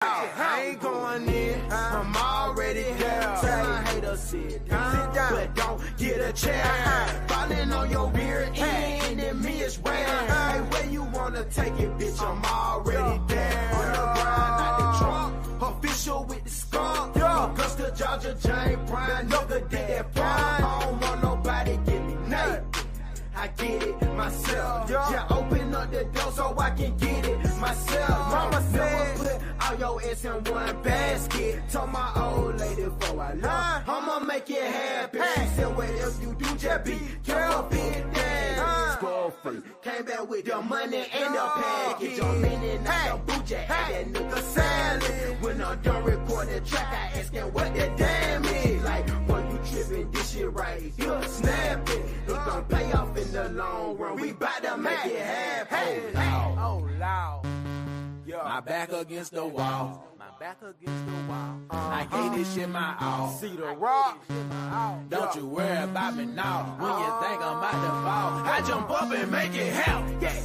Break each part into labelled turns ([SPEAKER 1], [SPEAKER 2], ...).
[SPEAKER 1] I ain't going in, I'm already there. Tell my haters sit down, but don't get a chair. Falling on your rear end, and me is rare. Hey, where you wanna take it, bitch? I'm already there. On the ground, not the trunk, official with the skunk. Augusta, Georgia, James Brown, never did that fun. I don't want nobody get me naked. I get it myself. Just open up the door so I can get it myself. Mama said, put all your ass in one basket. Told my old lady before I left, I'ma make it happen. She said, whatever you do, just be careful, big dad. Squirrel free. Came back with the money and the package. I'm in and out the boot, had that nigga salad. When I'm done recording the track, I ask him what the damn is. Like, boy, you tripping, this shit right here, snap it. It gon' pay off in the long run. We bout to make it happen.
[SPEAKER 2] Oh, loud.
[SPEAKER 3] My back against the wall.
[SPEAKER 2] My back against the wall.
[SPEAKER 3] I hate this shit my all.
[SPEAKER 1] See the rock.
[SPEAKER 3] Don't you worry about me now. When you think I'm about to fall, I jump up and make it help. Yeah.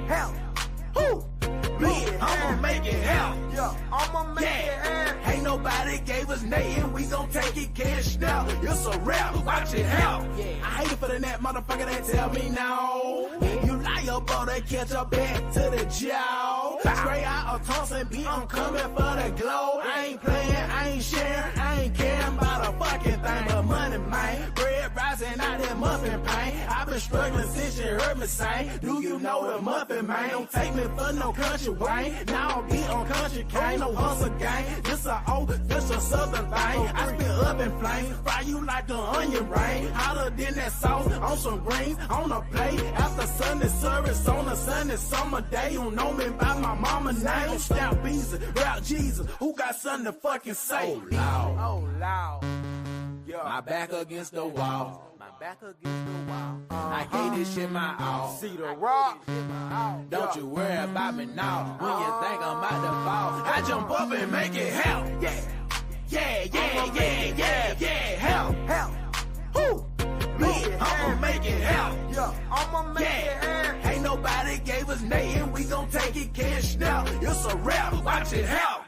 [SPEAKER 3] Help. Who? Me, I'ma make it help.
[SPEAKER 1] I'ma make it happen.
[SPEAKER 3] Ain't nobody gave us nothing, we gon' take it cash now. It's a rap, watch it help. I hate it for the net motherfucker that tell me no. You liable to catch a back to the jaw. Spray out a toss and be I'm coming for the glow. I ain't playing, I ain't sharing, I ain't caring about a fucking thing but money, man. Bread rising out that muffin pain. I've been struggling since you heard me say, do you know the muffin, man? Don't take me for no country Wayne. Now I be on country cane, no hustle gang. This a southern thing. I spit up in flames, fry you like the onion ring. Hotter than that sauce on some greens on a plate. After Sunday service on a Sunday summer day, you know me by my mama name. Stout Beezer, Rap Jesus, who got something to fucking say?
[SPEAKER 2] Oh, loud.
[SPEAKER 3] My back against the wall.
[SPEAKER 2] My back against the wall.
[SPEAKER 3] I hate this shit my all.
[SPEAKER 1] See the rock.
[SPEAKER 3] Don't you worry about me now. When you think I'm about to fall, I jump up and make it help. Yeah. Help. Who? Me, I'ma make it help.
[SPEAKER 1] I'ma make it happen.
[SPEAKER 3] Ain't nobody gave us nothing, we gon' take it cash now. It's a rap, watch it help.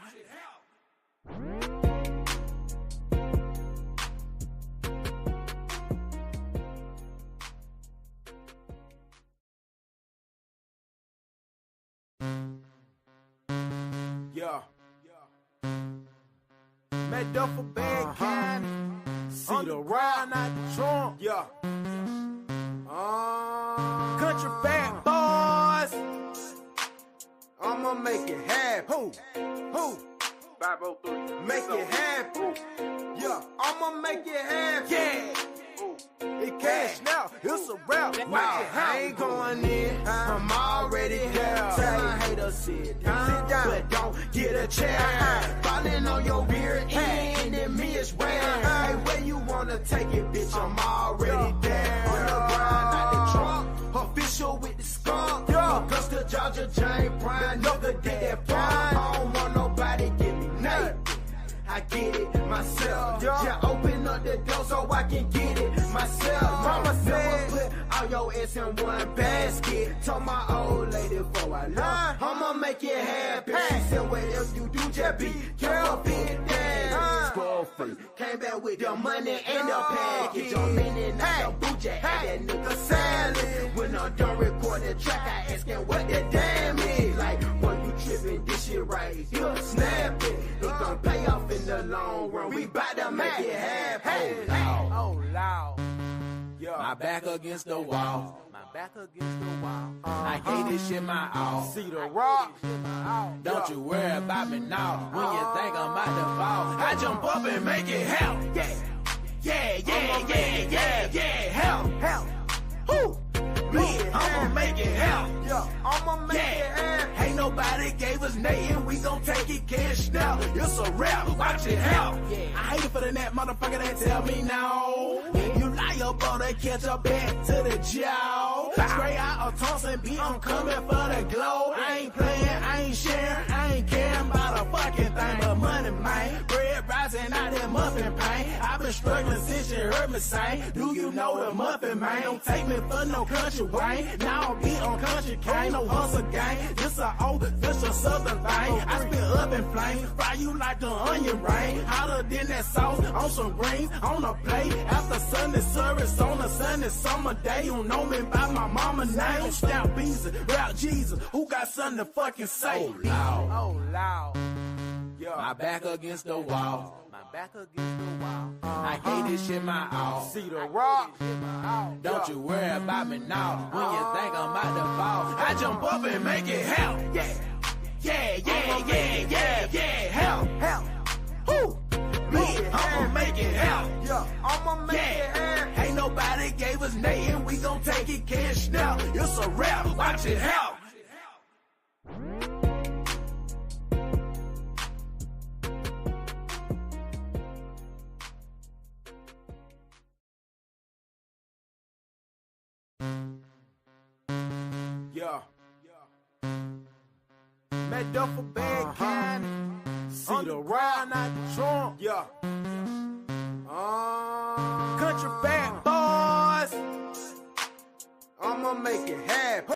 [SPEAKER 1] Met duffel bag candy. See the rock, not the trunk. Country fat boys. I'ma make it happen. Who? 503. Make it happen. I'ma make it happen. It cash now, it's a rap. I ain't going in, I'm already there. Tell my haters sit down, but don't get a chair. Falling on your rear end, and me is rare. Hey, where you wanna take it, bitch? I'm already there. On the ground, not the trunk, official with the skunk. Augusta, Georgia, James Brown, never did that fun. I don't want nobody get me naked. I get it myself. Just open up the door so I can get it myself. Mama said, put all your ass in one basket. Told my old lady before I left, I'ma make it happen. She said, whatever you do, just be careful, big dad. Squirrel free. Came back with the money and the package. I'm in and out the boot, had that nigga salad. When I'm done recording the track, I ask him what the damn is. Like, boy, you tripping, this shit right here, snap it. It gon' pay off in the long run. We bout to make it happen.
[SPEAKER 2] Oh, loud.
[SPEAKER 3] My back against the wall.
[SPEAKER 2] My back against the wall.
[SPEAKER 3] I hate this shit my all.
[SPEAKER 1] See the rock.
[SPEAKER 3] Don't you worry about me now. When you think I'm about to fall, I jump up and make it help. Yeah. Help. Who? Me, I'ma make it help.
[SPEAKER 1] I'ma make it happen.
[SPEAKER 3] Ain't nobody gave us nothing, we gon' take it cash now. It's a rap, watch it help. I hate it for the net motherfucker that tell me no. You liable to catch a back to the jaw. Spray out a toss and be I'm coming for the glow. I ain't playing, I ain't sharing, I ain't caring about a fucking thing but money, man. Bread rising out that muffin up in pain. I've been struggling since you heard me sing. Do you know the muffin, man? Don't take me for no country Wayne. Now I be on country cane, no hustle gang. This a old official southern thing. I spit up in flames, fry you like the onion ring. Hotter than that sauce on some greens on a plate. After Sunday service on a Sunday summer day. You know me by my mama name. Stout Beezy, Rap Jesus. Who got something to fucking say?
[SPEAKER 2] Oh loud, oh loud.
[SPEAKER 3] Yeah. My back against the wall.
[SPEAKER 2] My back against the wall.
[SPEAKER 3] I hate this shit my all.
[SPEAKER 1] See the rock.
[SPEAKER 3] Don't you worry about me now. When you think I'm about to fall, I jump up and make it help. Yeah, yeah, yeah, yeah, yeah, yeah. Help, help. Who? Me, I'ma make it help.
[SPEAKER 1] Yeah, I'ma make it happen.
[SPEAKER 3] Ain't nobody gave us nothing. We gon' take it cash now. It's a rap. Watch it help.
[SPEAKER 1] Yeah. Met duffel bag candy. See the rock, not the trunk. Yeah. Country fat boys. I'ma make it happen.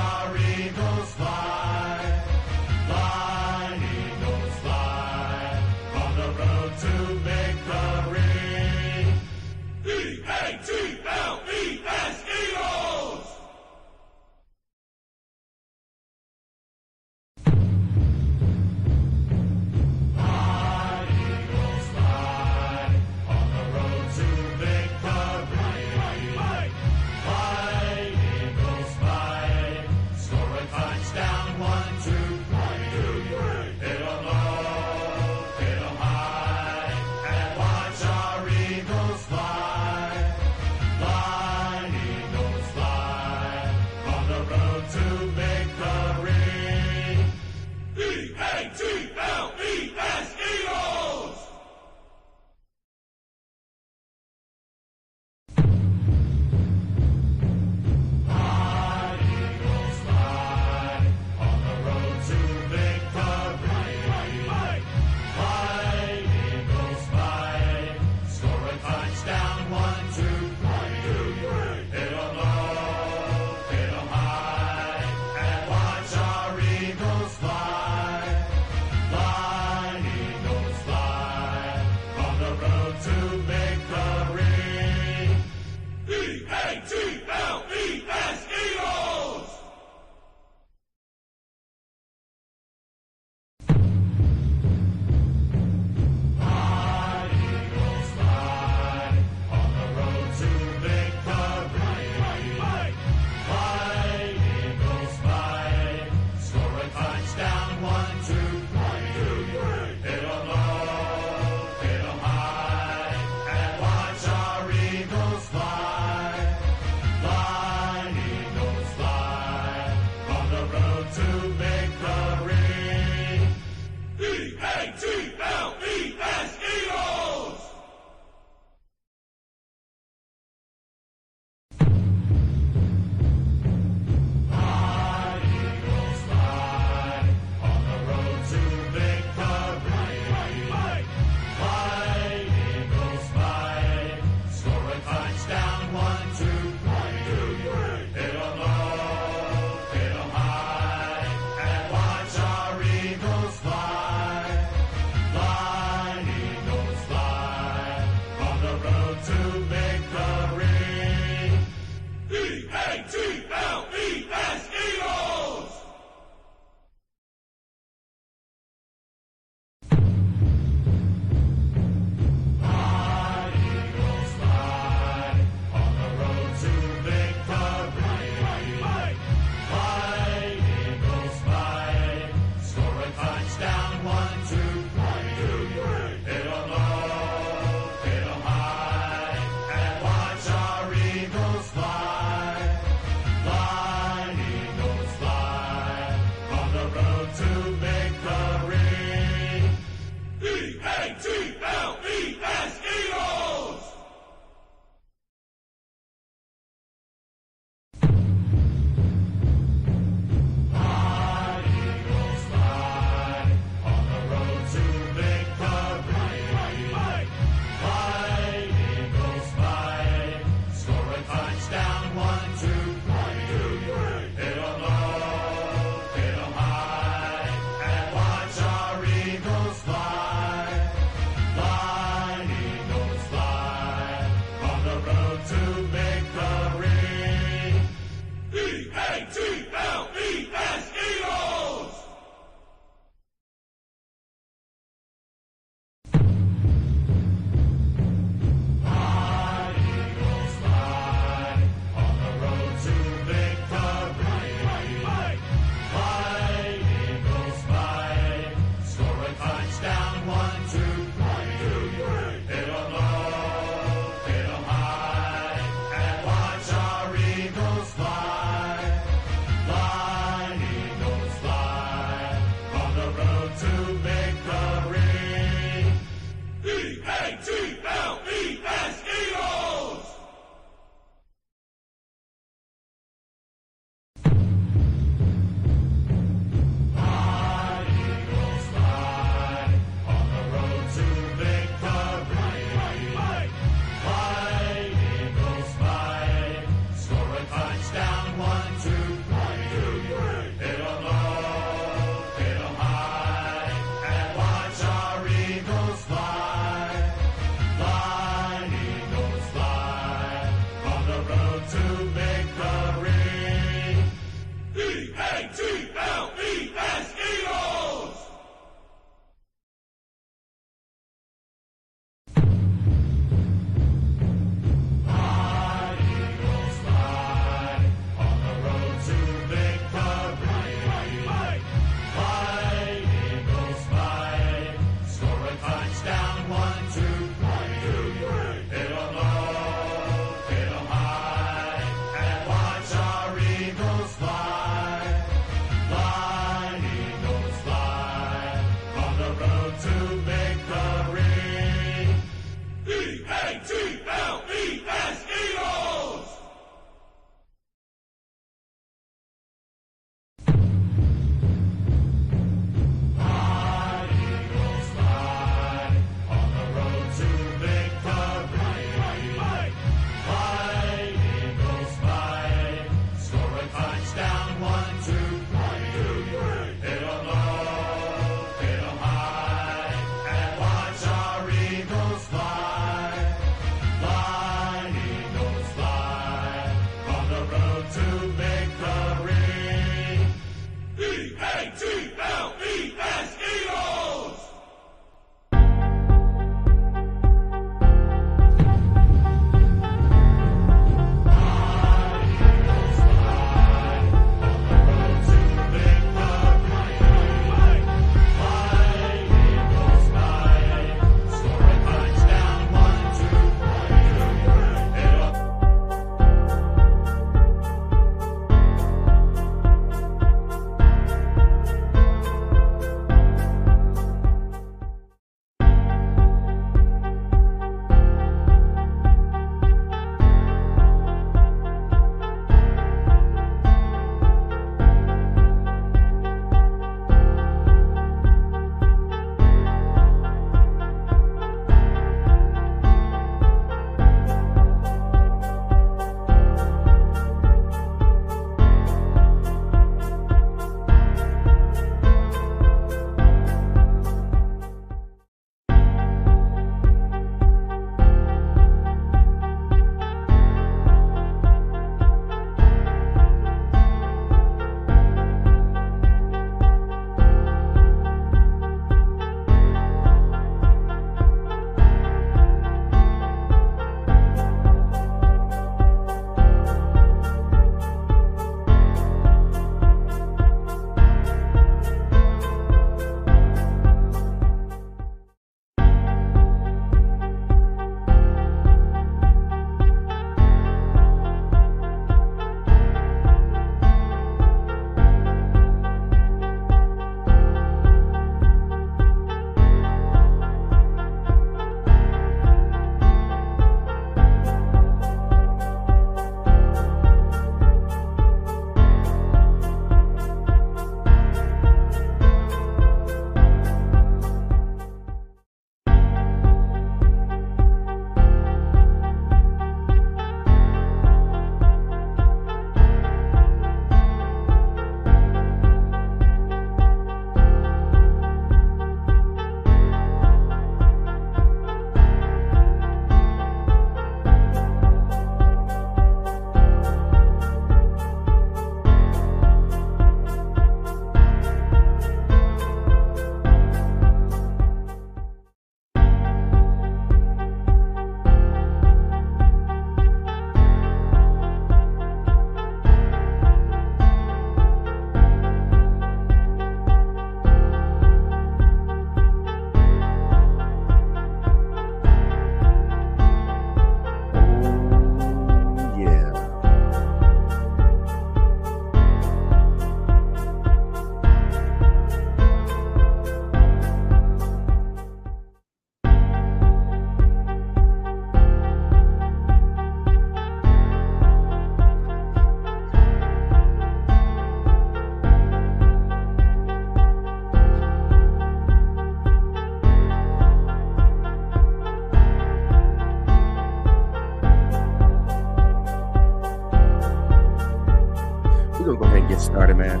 [SPEAKER 4] We're gonna go ahead and get started, man.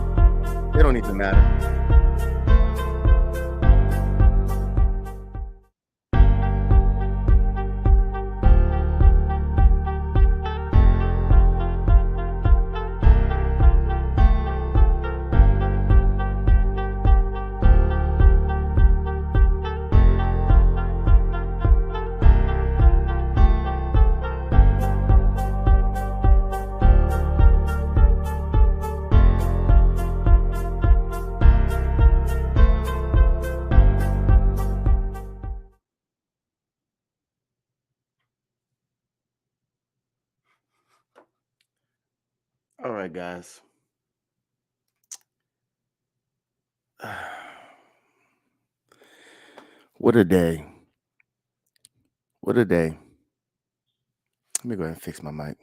[SPEAKER 4] It don't even matter. All right, guys. What a day. What a day. Let me go ahead and fix my mic.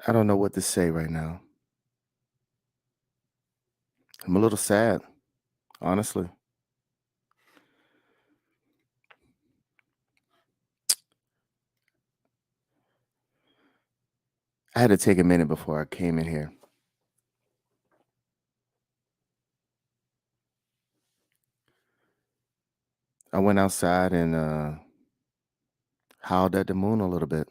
[SPEAKER 4] I don't know what to say right now. I'm a little sad, honestly. I had to take a minute before I came in here. I went outside and howled at the moon a little bit.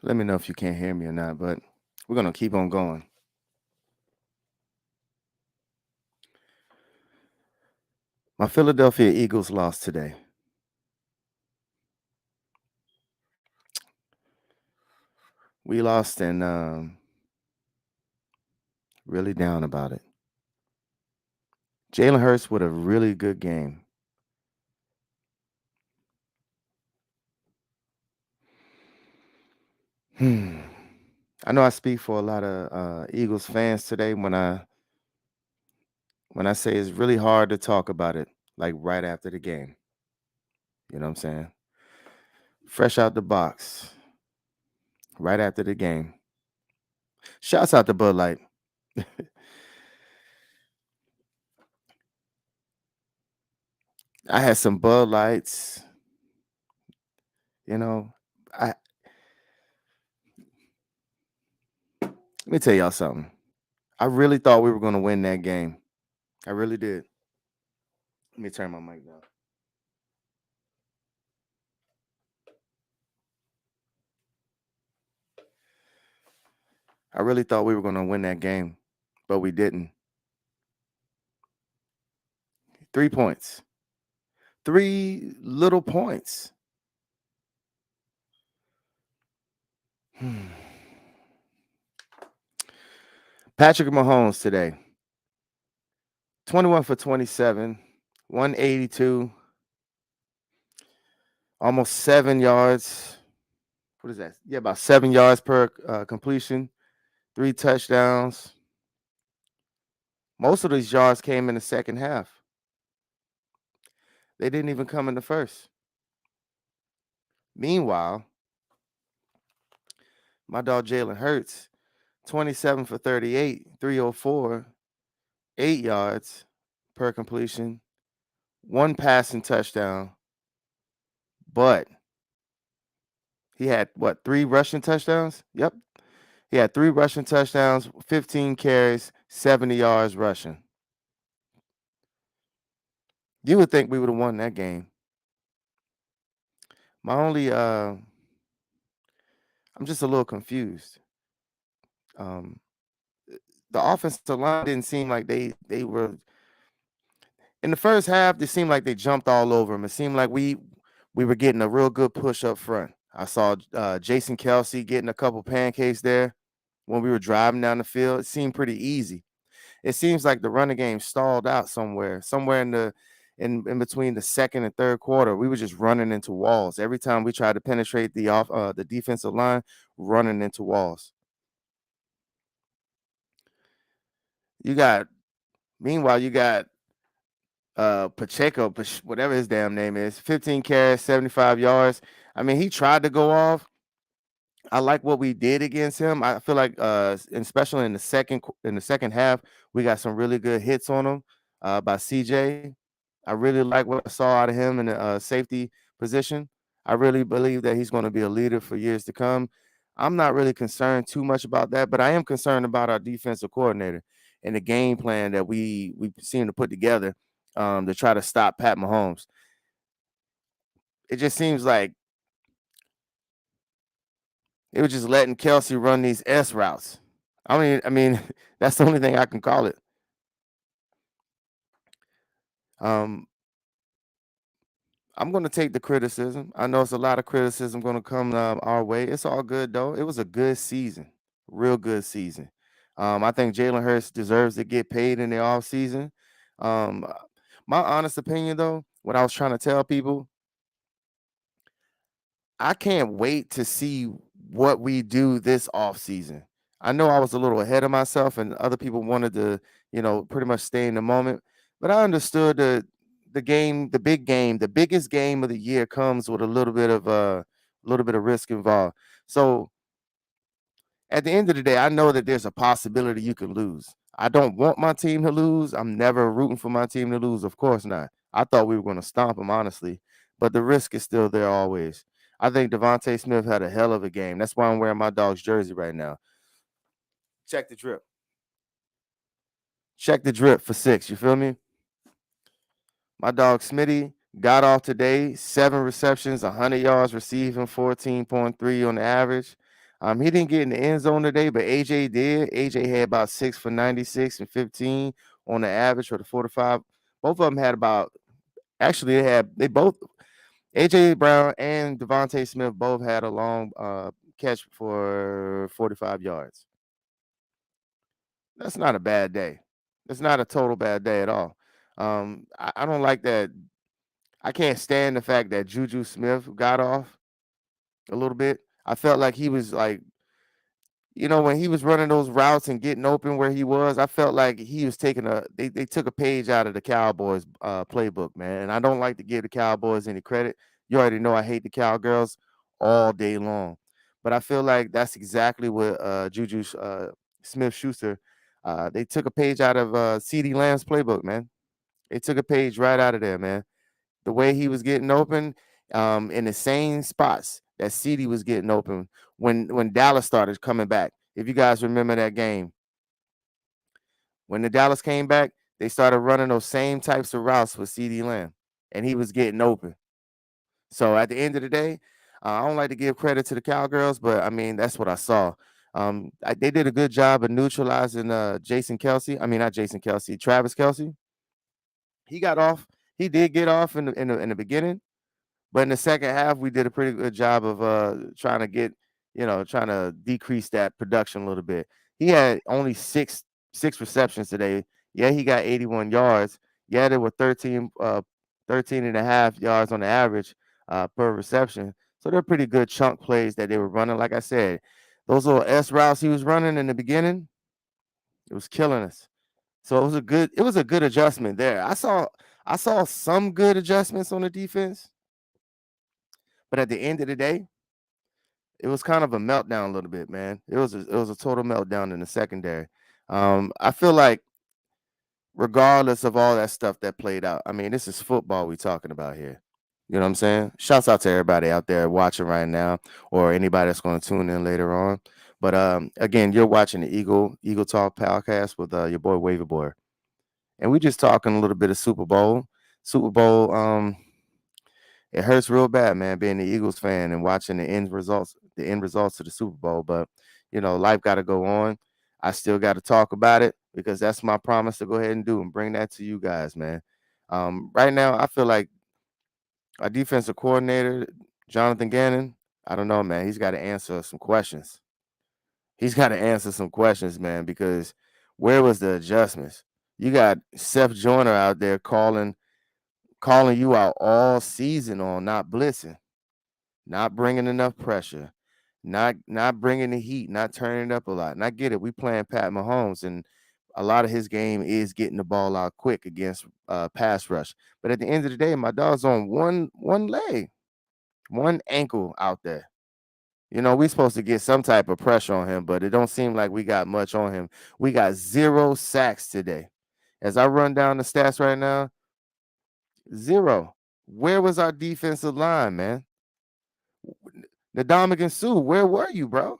[SPEAKER 4] Let me know if you can't hear me or not, but we're going to keep on going. My Philadelphia Eagles lost today. We lost and really down about it. Jalen Hurts with a really good game. I know I speak for a lot of Eagles fans today when I say it's really hard to talk about it, like right after the game. You know what I'm saying? Fresh out the box, right after the game. Shouts out to Bud Light. I had some Bud Lights. You know, let me tell y'all something. I really thought we were going to win that game. I really did. Let me turn my mic down. I really thought we were going to win that game, but we didn't. 3 points. 3 little points. Patrick Mahomes today. 21 for 27, 182, almost 7 yards. What is that? Yeah, about 7 yards per completion, 3 touchdowns. Most of these yards came in the second half. They didn't even come in the first. Meanwhile, my dog Jalen Hurts, 27 for 38, 304, 8 yards per completion, 1 passing touchdown. But he had, 3 rushing touchdowns? Yep. He had 3 rushing touchdowns, 15 carries, 70 yards rushing. You would think we would have won that game. My only, I'm just a little confused. The offensive line didn't seem like they were in the first half. It seemed like they jumped all over them. It seemed like we were getting a real good push up front. I saw Jason Kelsey getting a couple pancakes there when we were driving down the field. It seemed pretty easy. It seems like the running game stalled out somewhere in between the second and third quarter. We were just running into walls every time we tried to penetrate the defensive line, running into walls. Meanwhile, you got Pacheco, whatever his damn name is, 15 carries, 75 yards. I mean, he tried to go off, I like what we did against him. I feel like, especially in the second half, we got some really good hits on him by CJ. I really like what I saw out of him in the safety position. I really believe that he's going to be a leader for years to come. I'm not really concerned too much about that, but I am concerned about our defensive coordinator and the game plan that we seem to put together to try to stop Pat Mahomes. It just seems like it was just letting Kelsey run these S routes. I mean, that's the only thing I can call it. Um, I'm going to take the criticism. I know it's a lot of criticism going to come our way. It's all good though. It was a good season, real good season. I think Jalen Hurts deserves to get paid in the off season. Um, my honest opinion though, what I was trying to tell people, I can't wait to see what we do this off season. I know I was a little ahead of myself, and other people wanted to, pretty much stay in the moment. But I understood the game, the big game, the biggest game of the year comes with a little bit of risk involved. So at the end of the day, I know that there's a possibility you can lose. I don't want my team to lose. I'm never rooting for my team to lose. Of course not. I thought we were going to stomp them, honestly, but the risk is still there always. I think Devontae Smith had a hell of a game. That's why I'm wearing my dog's jersey right now. Check the drip. Check the drip for 6. You feel me? My dog Smitty got off today, 7 receptions, 100 yards receiving, 14.3 on the average. He didn't get in the end zone today, but AJ did. AJ had about 6 for 96 and 15 on the average for the 45. Both of them had about, actually, they both, AJ Brown and Devontae Smith both had a long catch for 45 yards. That's not a bad day. That's not a total bad day at all. I don't like that. I can't stand the fact that Juju Smith got off a little bit. I felt like he was like, when he was running those routes and getting open where he was, I felt like he was taking they took a page out of the Cowboys playbook, man. And I don't like to give the Cowboys any credit. You already know I hate the Cowgirls all day long. But I feel like that's exactly what Juju Smith Schuster, they took a page out of CeeDee Lamb's playbook, man. They took a page right out of there, man. The way he was getting open, in the same spots that CeeDee was getting open when Dallas started coming back. If you guys remember that game, when the Dallas came back, they started running those same types of routes with CeeDee Lamb, and he was getting open. So at the end of the day, I don't like to give credit to the Cowgirls, but I mean that's what I saw. They did a good job of neutralizing Jason Kelsey. I mean not Jason Kelsey, Travis Kelsey. He got off. He did get off in the beginning. But in the second half, we did a pretty good job of trying to decrease that production a little bit. He had only six receptions today. Yeah, he got 81 yards. Yeah, there were 13 and a half yards on the average per reception. So they're pretty good chunk plays that they were running. Like I said, those little S routes he was running in the beginning, it was killing us. So it was a good adjustment there. I saw some good adjustments on the defense. But at the end of the day, it was kind of a meltdown a little bit, man. It was a total meltdown in the secondary. I feel like regardless of all that stuff that played out, I mean, this is football we talking about here. You know what I'm saying? Shouts out to everybody out there watching right now, or anybody that's going to tune in later on. But again, you're watching the Eagle Talk podcast with your boy Wavy Boy, and we just talking a little bit of Super Bowl. Super Bowl. It hurts real bad, man, being the Eagles fan and watching the end results of the Super Bowl. But life got to go on. I still got to talk about it because that's my promise to go ahead and do and bring that to you guys, man. Right now, I feel like our defensive coordinator, Jonathan Gannon, I don't know, man. He's got to answer some questions. He's got to answer some questions, man, because where was the adjustments? You got Seth Joyner out there calling you out all season on not blitzing, not bringing enough pressure, not bringing the heat, not turning it up a lot. And I get it. We playing Pat Mahomes, and a lot of his game is getting the ball out quick against pass rush. But at the end of the day, my dog's on one leg, one ankle out there. You know, we supposed to get some type of pressure on him, but it don't seem like we got much on him. We got 0 sacks today. As I run down the stats right now, 0. Where was our defensive line, man? Ndamukong Suh, where were you, bro?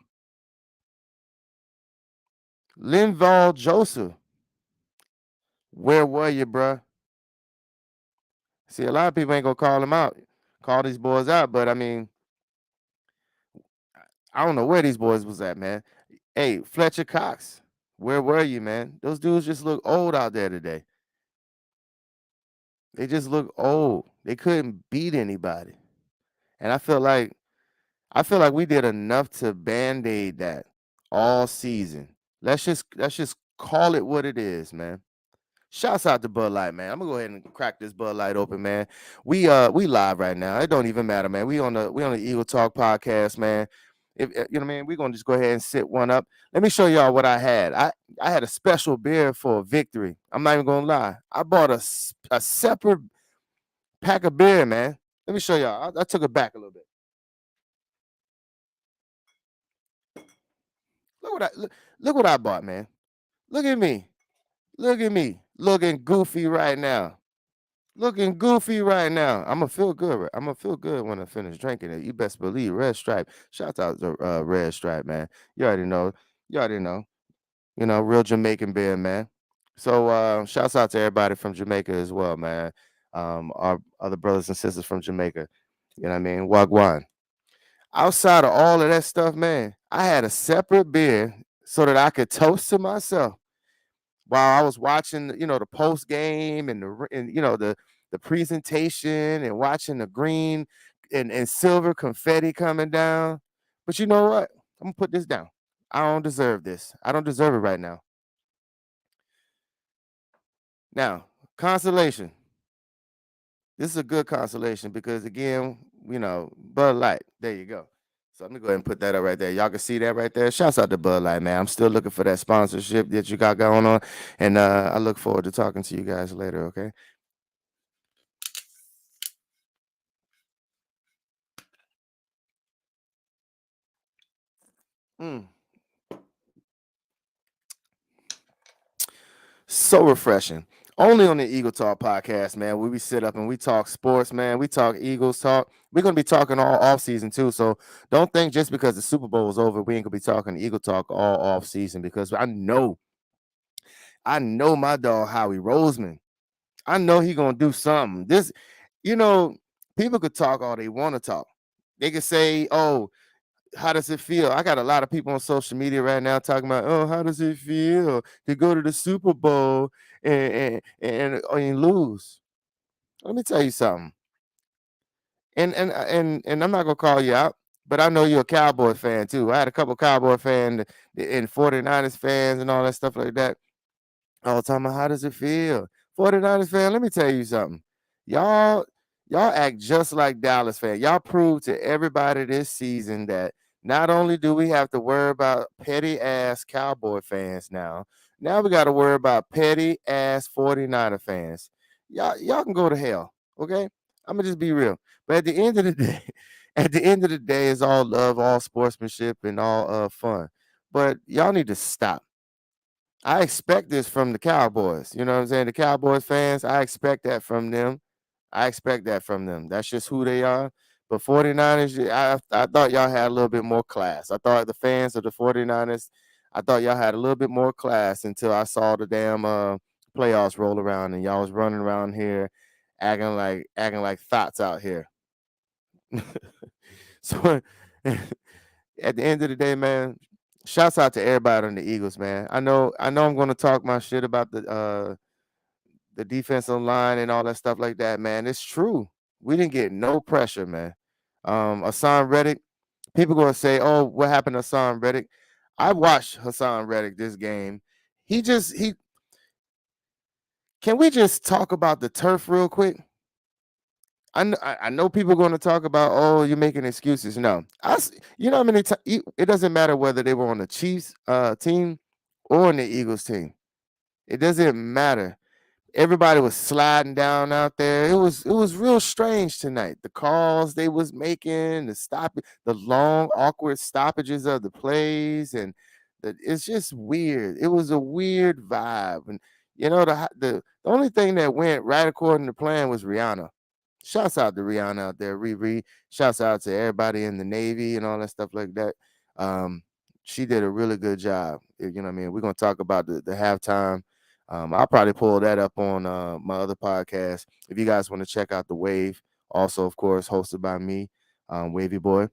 [SPEAKER 4] Linval Joseph, where were you, bro? See, a lot of people ain't gonna call him out, call these boys out, but I mean, I don't know where these boys was at, man. Hey, Fletcher Cox, where were you, man? Those dudes just look old out there today. They just look old. They couldn't beat anybody. And I feel like we did enough to band-aid that all season. Let's just call it what it is, man. Shouts out to Bud Light, man. I'm gonna go ahead and crack this Bud Light open, man. We live right now. It don't even matter, man. We on the Eagle Talk podcast, man. If you know what I mean, we're gonna just go ahead and sit one up. Let me show y'all what I had. I had a special beer for a victory. I'm not even gonna lie. I bought a separate pack of beer, man. Let me show y'all. I took it back a little bit. Look what I bought, man. Look at me. Look at me. Looking goofy right now. Looking goofy right now. I'm gonna feel good. I'm gonna feel good when I finish drinking it. You best believe. Red Stripe. Shout out to Red Stripe, man. You already know. You already know. You know, real Jamaican beer, man. So shouts out to everybody from Jamaica as well, man. Our other brothers and sisters from Jamaica. You know what I mean? Wagwan. Outside of all of that stuff, man, I had a separate beer so that I could toast to myself while I was watching, the post game and the presentation and watching the green and silver confetti coming down. But you know what? I'm gonna put this down. I don't deserve this. I don't deserve it right now. Now, consolation. This is a good consolation because again, Bud Light. There you go. So let me go ahead and put that up right there. Y'all can see that right there. Shouts out to Bud Light, man. I'm still looking for that sponsorship that you got going on. And I look forward to talking to you guys later, okay? Mm. So refreshing. Only on the Eagle Talk podcast, man, where we sit up and we talk sports, man. We talk Eagles talk. We're gonna be talking all off season too. So don't think just because the Super Bowl is over, we ain't gonna be talking Eagle Talk all off season because I know my dog Howie Roseman. I know he gonna do something. You know, people could talk all they want to talk. They could say, "Oh, how does it feel?" I got a lot of people on social media right now talking about, "Oh, how does it feel to go to the Super Bowl and lose?" Let me tell you something. And I'm not gonna call you out, but I know you're a Cowboy fan too. I had a couple Cowboy fans and 49ers fans and all that stuff like that all the time. How does it feel? 49ers fan, let me tell you something. Y'all, y'all act just like Dallas fan. Y'all prove to everybody this season that not only do we have to worry about petty ass Cowboy fans now we got to worry about petty ass 49er fans. Y'all can go to hell. Okay? I'm gonna just be real. But at the end of the day, at the end of the day, it's all love, all sportsmanship, and all fun. But y'all need to stop. I expect this from the Cowboys. You know what I'm saying? The Cowboys fans, I expect that from them. I expect that from them. That's just who they are. But 49ers, I thought y'all had a little bit more class. I thought the fans of the 49ers, I thought y'all had a little bit more class until I saw the damn playoffs roll around and y'all was running around here acting like thoughts out here. So at the end of the day, man, shouts out to everybody on the Eagles, man. I know I'm gonna talk my shit about the defensive line and all that stuff like that, man. It's true. We didn't get no pressure, man. Hassan Reddick, people gonna say, "Oh, what happened to Hassan Reddick?" I watched Hassan Reddick this game. He can we just talk about the turf real quick? I know people going to talk about, "Oh, you're making excuses." No, you know how many times it doesn't matter whether they were on the Chiefs team or on the Eagles team. It doesn't matter. Everybody was sliding down out there. It was real strange tonight. The calls they was making, the long awkward stoppages of the plays, and it's just weird. It was a weird vibe, and the only thing that went right according to plan was Rihanna. Shouts out to Rihanna out there, Riri. Shouts out to everybody in the Navy and all that stuff like that. Um, she did a really good job. You know what I mean? We're gonna talk about the halftime. I'll probably pull that up on my other podcast. If you guys want to check out the Wave, also of course hosted by me, Wavy Boy.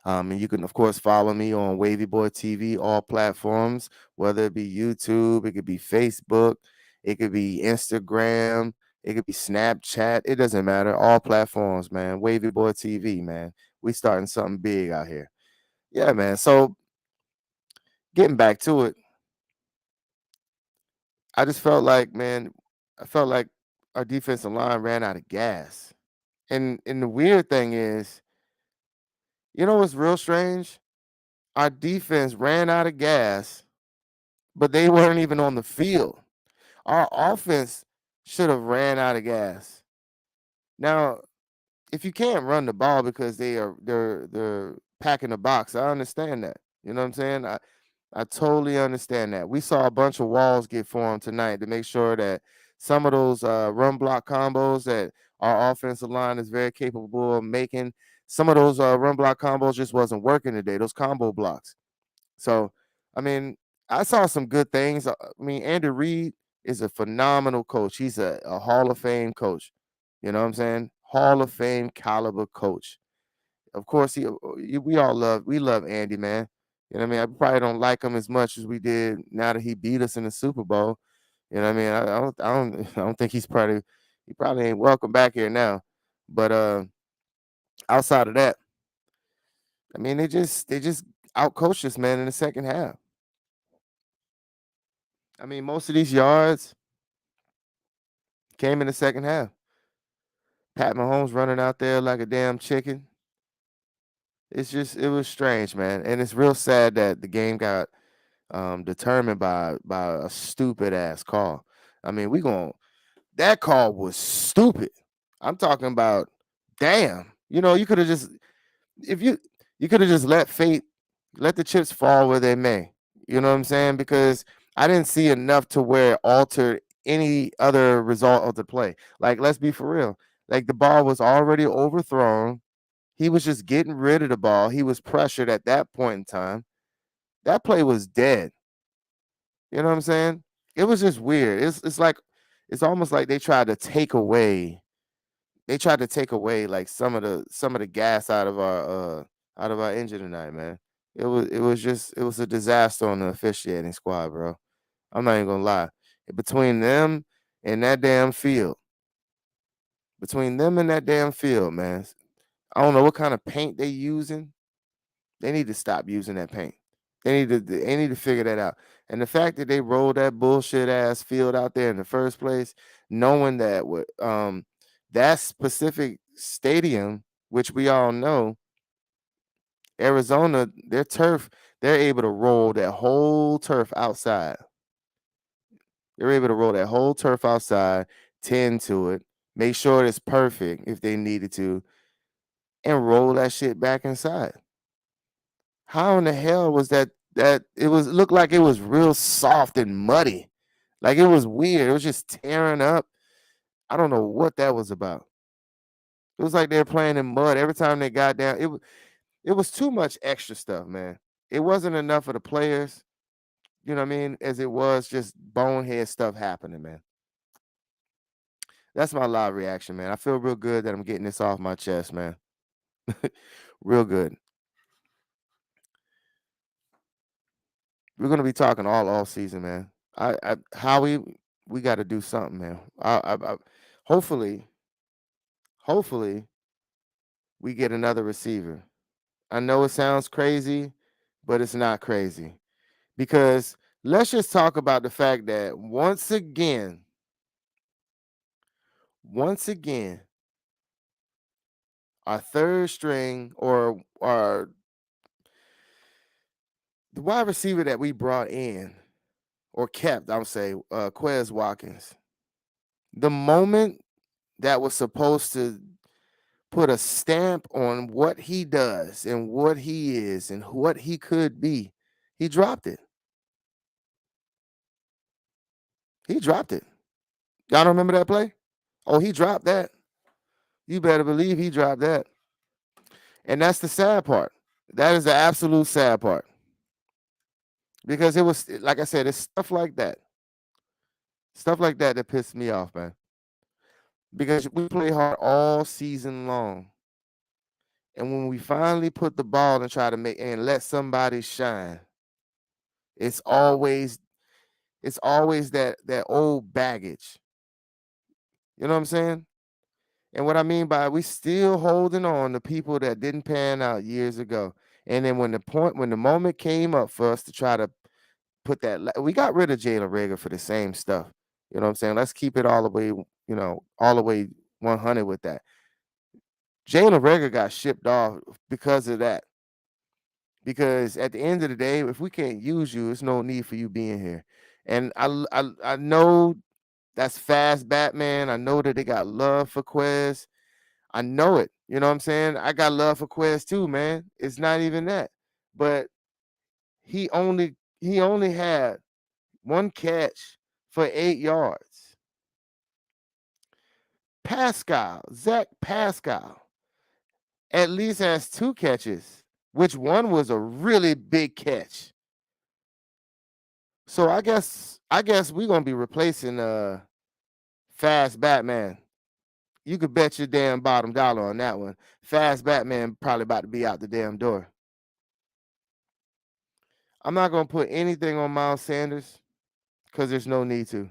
[SPEAKER 4] And you can, of course, follow me on Wavy Boy TV, all platforms, whether it be YouTube, it could be Facebook, it could be Instagram, it could be Snapchat. It doesn't matter. All platforms, man. Wavy Boy TV, man. We starting something big out here. Yeah, man. So getting back to it, I just felt like, man, I felt like our defensive line ran out of gas. And the weird thing is, what's real strange? Our defense ran out of gas, but they weren't even on the field. Our offense should have ran out of gas. Now, if you can't run the ball because they're packing the box, I understand that. You know what I'm saying? I totally understand that. We saw a bunch of walls get formed tonight to make sure that some of those run block combos that our offensive line is very capable of making, some of those run block combos just wasn't working today. Those combo blocks. So, I mean, I saw some good things. I mean, Andy Reid is a phenomenal coach. He's a Hall of Fame coach. You know what I'm saying? Hall of Fame caliber coach. Of course, we love Andy, man. You know what I mean? I probably don't like him as much as we did now that he beat us in the Super Bowl. You know what I mean? I don't think he probably ain't welcome back here now. But outside of that, I mean, they just outcoached us, man, in the second half. I mean, most of these yards came in the second half. Pat Mahomes running out there like a damn chicken. It was strange, man, and it's real sad that the game got determined by a stupid ass call. I mean, that call was stupid. I'm talking about, damn. You could have just if you could have just let the chips fall where they may. You know what I'm saying? Because I didn't see enough to where it altered any other result of the play. Like, let's be for real. Like, the ball was already overthrown. He was just getting rid of the ball. He was pressured at that point in time. That play was dead. You know what I'm saying? It was just weird. It's almost like they tried to take away like some of the gas out of our engine tonight, man. It was a disaster on the officiating squad, bro. I'm not even gonna lie. Between them and that damn field, man. I don't know what kind of paint they using. They need to stop using that paint. They need to figure that out. And the fact that they rolled that bullshit ass field out there in the first place, knowing that that specific stadium, which we all know, Arizona, their turf, they're able to roll that whole turf outside. They're able to roll that whole turf outside, tend to it, make sure it's perfect if they needed to, and roll that shit back inside. How in the hell was that it looked like it was real soft and muddy. Like, it was weird. It was just tearing up. I don't know what that was about. It was like they were playing in mud every time they got down. It was too much extra stuff, man. It wasn't enough for the players, you know what I mean, as it was just bonehead stuff happening, man. That's my live reaction, man. I feel real good that I'm getting this off my chest, man. Real good. We're gonna be talking all season, man. Howie, we got to do something, man. Hopefully, hopefully, we get another receiver. I know it sounds crazy, but it's not crazy because let's just talk about the fact that once again, our third string or our the wide receiver that we brought in or kept, I would say, Quez Watkins. The moment that was supposed to put a stamp on what he does and what he is and what he could be, he dropped it. He dropped it. Y'all don't remember that play? Oh, he dropped that. You better believe he dropped that. And that's the sad part. That is the absolute sad part. Because it was, like I said, it's stuff like that. Stuff like that that pissed me off, man. Because we play hard all season long. And when we finally put the ball and try to make and let somebody shine, it's always that old baggage. You know what I'm saying? And what I mean by we still holding on to people that didn't pan out years ago. And then when the moment came up for us to try to put that, we got rid of Jalen Rager for the same stuff. You know what I'm saying? Let's keep it all the way, all the way 100 with that. Jalen Rager got shipped off because of that. Because at the end of the day, if we can't use you, there's no need for you being here. And I know that's fast Batman. I know that they got love for Quez. I know it. You know what I'm saying? I got love for Quez too, man. It's not even that. But he only had one catch for 8 yards. Zach Pascal, at least has 2 catches, which one was a really big catch. So I guess we're gonna be replacing Fast Batman. You could bet your damn bottom dollar on that one. Fast Batman probably about to be out the damn door. I'm not gonna put anything on Miles Sanders because there's no need to.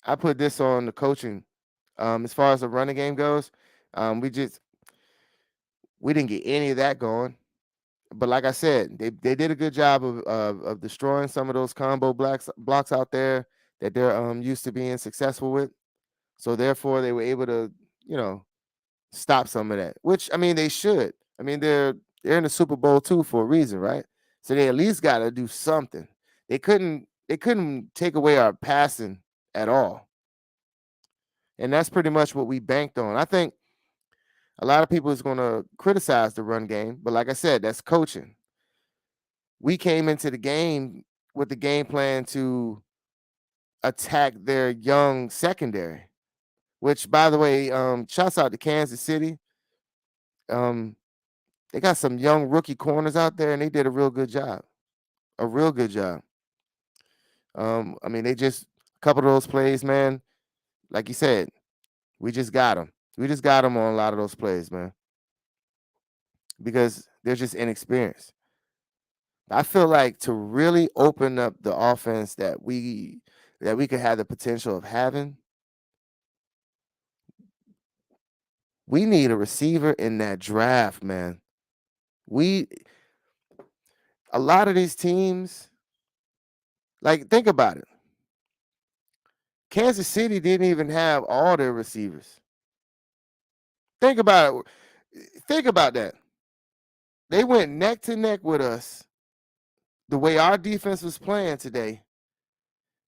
[SPEAKER 4] I put this on the coaching. As far as the running game goes, we didn't get any of that going. But like I said, they did a good job of destroying some of those combo blocks out there that they're used to being successful with. So therefore, they were able to, you know, stop some of that. Which I mean, they should. I mean, they're in the Super Bowl too for a reason, right? So they at least got to do something. They couldn't take away our passing at all, and that's pretty much what we banked on. I think a lot of people is going to criticize the run game, but like I said, that's coaching. We came into the game with the game plan to attack their young secondary, which by the way, shouts out to Kansas City. Um, they got some young rookie corners out there and they did a real good job. A real good job. I mean, they just a couple of those plays, man. Like you said, we just got them. We just got them on a lot of those plays, man, because they're just inexperienced. I feel like to really open up the offense that we could have the potential of having, we need a receiver in that draft, man. We A lot of these teams, like think about it. Kansas City didn't even have all their receivers. Think about it. Think about that. They went neck to neck with us the way our defense was playing today,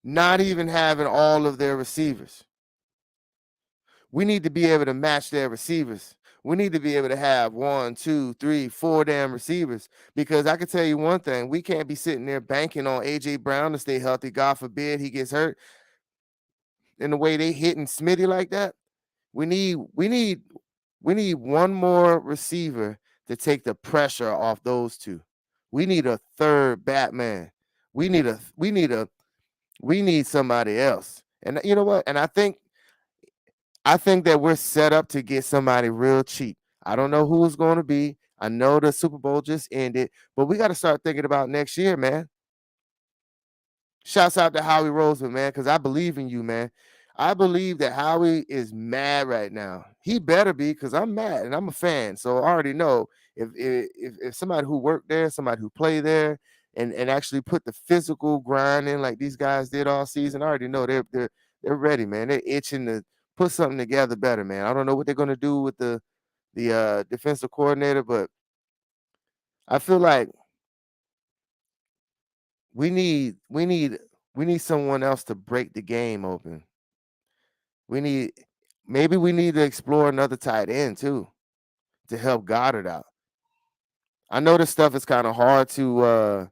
[SPEAKER 4] not even having all of their receivers. We need to be able to match their receivers. We need to be able to have 1, 2, 3, 4 damn receivers. Because I can tell you one thing: we can't be sitting there banking on AJ Brown to stay healthy. God forbid he gets hurt. In the way they hitting Smitty like that, we need we need we need one more receiver to take the pressure off those two. We need a third Batman. We need somebody else. And you know what? And I think that we're set up to get somebody real cheap. I don't know who it's going to be. I know the Super Bowl just ended, but we got to start thinking about next year, man. Shouts out to Howie Roseman, man, because I believe in you, man. I believe that Howie is mad right now. He better be, because I'm mad and I'm a fan. So I already know if somebody who worked there, somebody who played there, and actually put the physical grind in like these guys did all season, I already know they're ready, man. They're itching to put something together better, man. I don't know what they're gonna do with the defensive coordinator, but I feel like we need We need someone else to break the game open. We need maybe we need to explore another tight end too to help Goddard out. I know this stuff is kind of hard to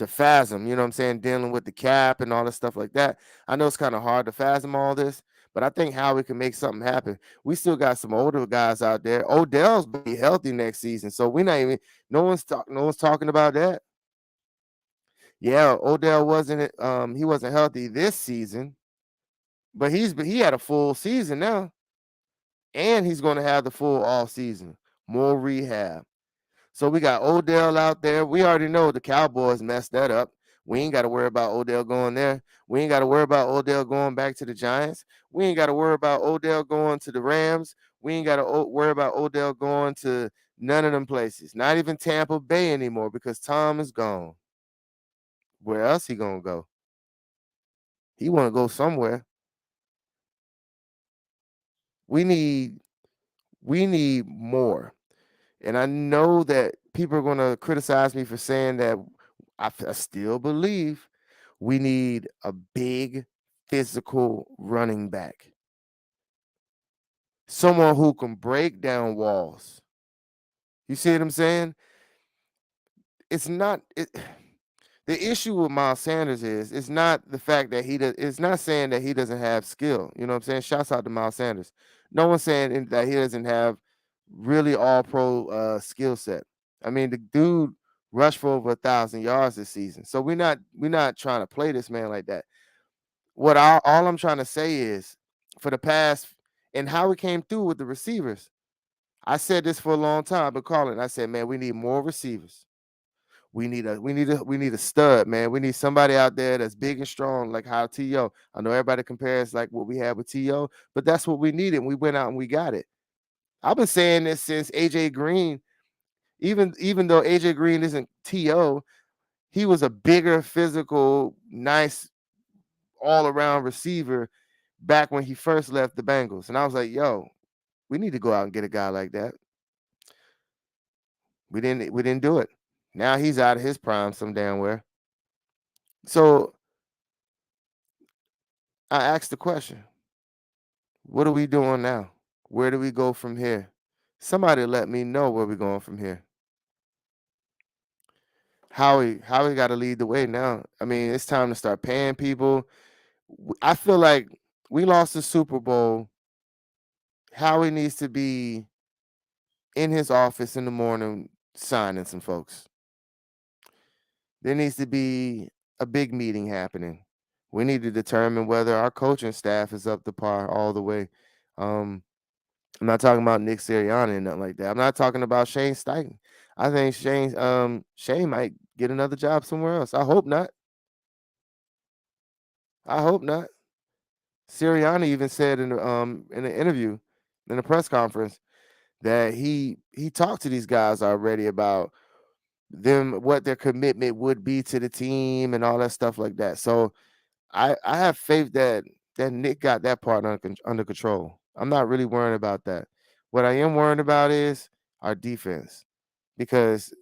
[SPEAKER 4] fathom, you know what I'm saying, dealing with the cap and all this stuff like that. I know it's kind of hard to fathom all this, but I think how we can make something happen. We still got some older guys out there. Odell's be healthy next season, so we're not even no one's talking about that. Yeah, Odell wasn't he wasn't healthy this season, but he had a full season now, and he's going to have the full off season, more rehab. So we got Odell out there. We already know the Cowboys messed that up. We ain't got to worry about Odell going there. We ain't got to worry about Odell going back to the Giants. We ain't got to worry about Odell going to the Rams. We ain't got to worry about Odell going to none of them places. Not even Tampa Bay anymore because Tom is gone. Where else he gonna go? He want to go somewhere. We need more. And I know that people are going to criticize me for saying that. I still believe we need a big physical running back. Someone who can break down walls. You see what I'm saying? It's not the issue with Miles Sanders is it's not the fact that it's not saying that he doesn't have skill. You know what I'm saying? Shouts out to Miles Sanders. No one's saying that he doesn't have really all pro skill set. I mean, the dude rushed for over 1,000 yards this season. So we're not trying to play this man like that. All I'm trying to say is for the past and how we came through with the receivers. I said this for a long time, but calling. I said, man, we need more receivers. We need a stud, man. We need somebody out there that's big and strong, like how T.O. I know everybody compares like what we had with T.O., but that's what we needed. We went out and we got it. I've been saying this since AJ Green. Even though AJ Green isn't T.O., he was a bigger, physical, nice, all-around receiver back when he first left the Bengals. And I was like, yo, we need to go out and get a guy like that. We didn't do it. Now he's out of his prime some damn where. So I asked the question, what are we doing now? Where do we go from here? Somebody let me know where we're going from here. Howie got to lead the way now. I mean, it's time to start paying people. I feel like we lost the Super Bowl. Howie needs to be in his office in the morning signing some folks. There needs to be a big meeting happening. We need to determine whether our coaching staff is up to par all the way. I'm not talking about Nick Sirianni and nothing like that. I'm not talking about Shane Steichen. I think Shane might get another job somewhere else. I hope not. I hope not. Sirianni even said in an interview, in a press conference, that he talked to these guys already about them, what their commitment would be to the team and all that stuff like that. So I have faith that Nick got that part under control. I'm not really worried about that. What I am worried about is our defense, because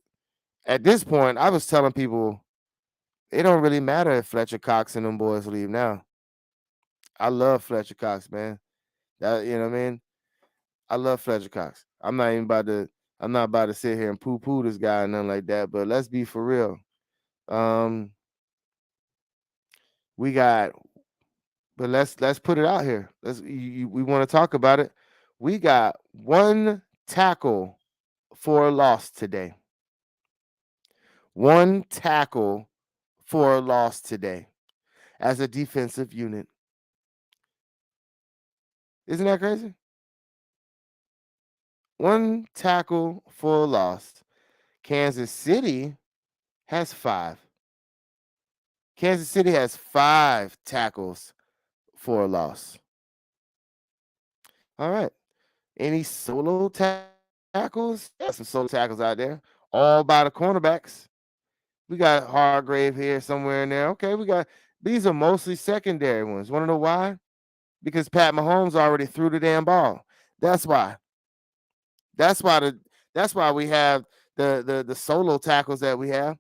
[SPEAKER 4] at this point, I was telling people it don't really matter if Fletcher Cox and them boys leave now. I love Fletcher Cox, man. That, you know what I mean? I love Fletcher Cox. I'm not about to sit here and poo-poo this guy and nothing like that, but let's be for real. We got, but let's put it out here. We want to talk about it. We got one tackle for a loss today. One tackle for a loss today as a defensive unit. Isn't that crazy? One tackle for a loss. Kansas City has 5. Kansas City has 5 tackles for a loss. All right. Any solo tackles? Yeah, some solo tackles out there. All by the cornerbacks. We got Hargrave here somewhere in there. Okay, these are mostly secondary ones. Want to know why? Because Pat Mahomes already threw the damn ball. That's why. That's why we have the solo tackles that we have.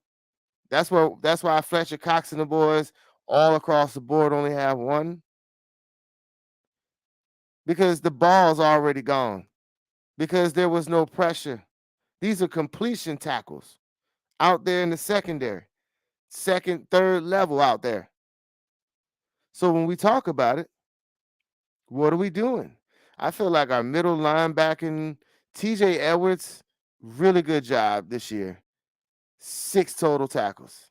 [SPEAKER 4] That's why Fletcher Cox and the boys all across the board only have one? Because the ball's already gone. Because there was no pressure. These are completion tackles out there in the secondary, second, third level out there. So when we talk about it, what are we doing? I feel like our middle linebacking, TJ Edwards, really good job this year. 6 total tackles.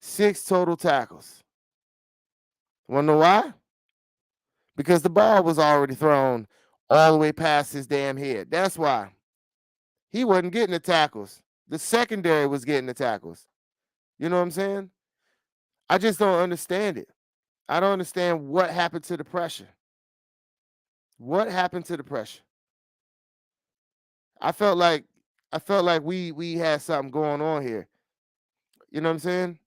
[SPEAKER 4] 6 total tackles. Want to know why? Because the ball was already thrown all the way past his damn head. That's why. He wasn't getting the tackles. The secondary was getting the tackles. You know what I'm saying? I just don't understand it. I don't understand what happened to the pressure. What happened to the pressure? I felt like we had something going on here. You know what I'm saying?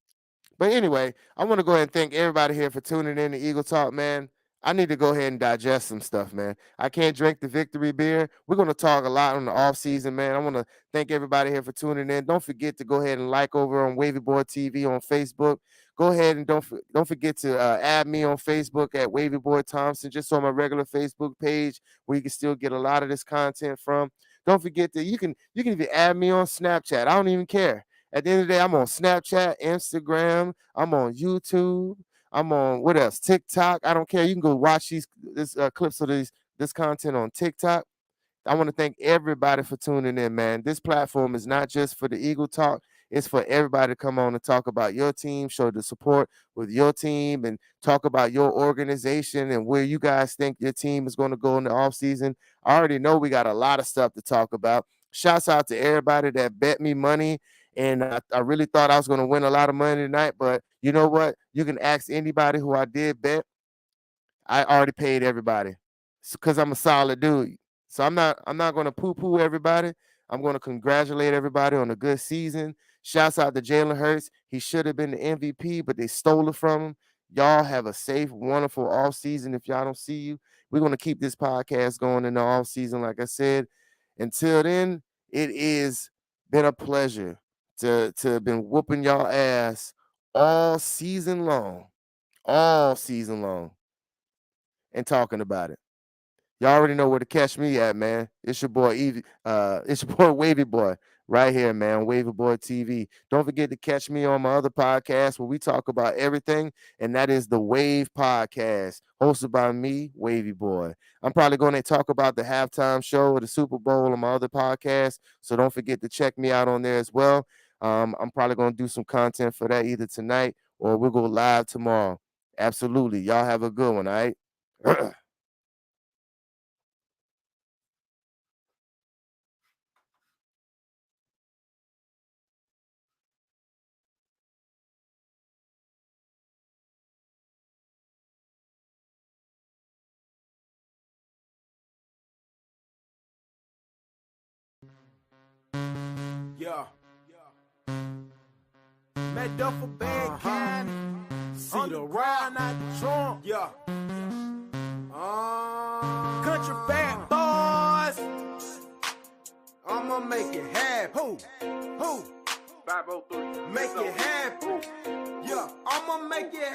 [SPEAKER 4] But anyway, I want to go ahead and thank everybody here for tuning in to Eagle Talk, man. I need to go ahead and digest some stuff, man. I can't drink the victory beer. We're going to talk a lot on the off season, man. I want to thank everybody here for tuning in. Don't forget to go ahead and like over on Wavvy Boy TV on Facebook. Go ahead and don't forget to add me on Facebook at Wavvy Boy Thompson, just on my regular Facebook page where you can still get a lot of this content from. Don't forget that you can even add me on Snapchat. I don't even care. At the end of the day, I'm on Snapchat, Instagram, I'm on YouTube, I'm on what else? TikTok. I don't care. You can go watch this clips of this content on TikTok. I want to thank everybody for tuning in, man. This platform is not just for the Eagle Talk. It's for everybody to come on and talk about your team, show the support with your team, and talk about your organization and where you guys think your team is going to go in the offseason. I already know we got a lot of stuff to talk about. Shouts out to everybody that bet me money. And I really thought I was going to win a lot of money tonight. But you know what? You can ask anybody who I did bet. I already paid everybody because I'm a solid dude. So I'm not going to poo-poo everybody. I'm going to congratulate everybody on a good season. Shouts out to Jalen Hurts. He should have been the MVP, but they stole it from him. Y'all have a safe, wonderful off season. If y'all don't see you, we're going to keep this podcast going in the off season. Like I said, until then, it is been a pleasure to have been whooping y'all ass all season long, and talking about it. Y'all already know where to catch me at, man. It's your boy it's your boy Wavvy Boy right here, man. Wavvy Boy TV. Don't forget to catch me on my other podcast where we talk about everything, and that is the Wave Podcast, hosted by me, Wavvy Boy. I'm probably going to talk about the halftime show of the Super Bowl on my other podcast, so don't forget to check me out on there as well. I'm probably going to do some content for that either tonight or we'll go live tomorrow. Absolutely. Y'all have a good one, all right?
[SPEAKER 1] Yeah. Met duffel bag candy. See the ride, not the trunk. Yeah. Country fat boys. I'ma make it happen. Who? 503. Make it happen. Yeah. I'ma make it happen.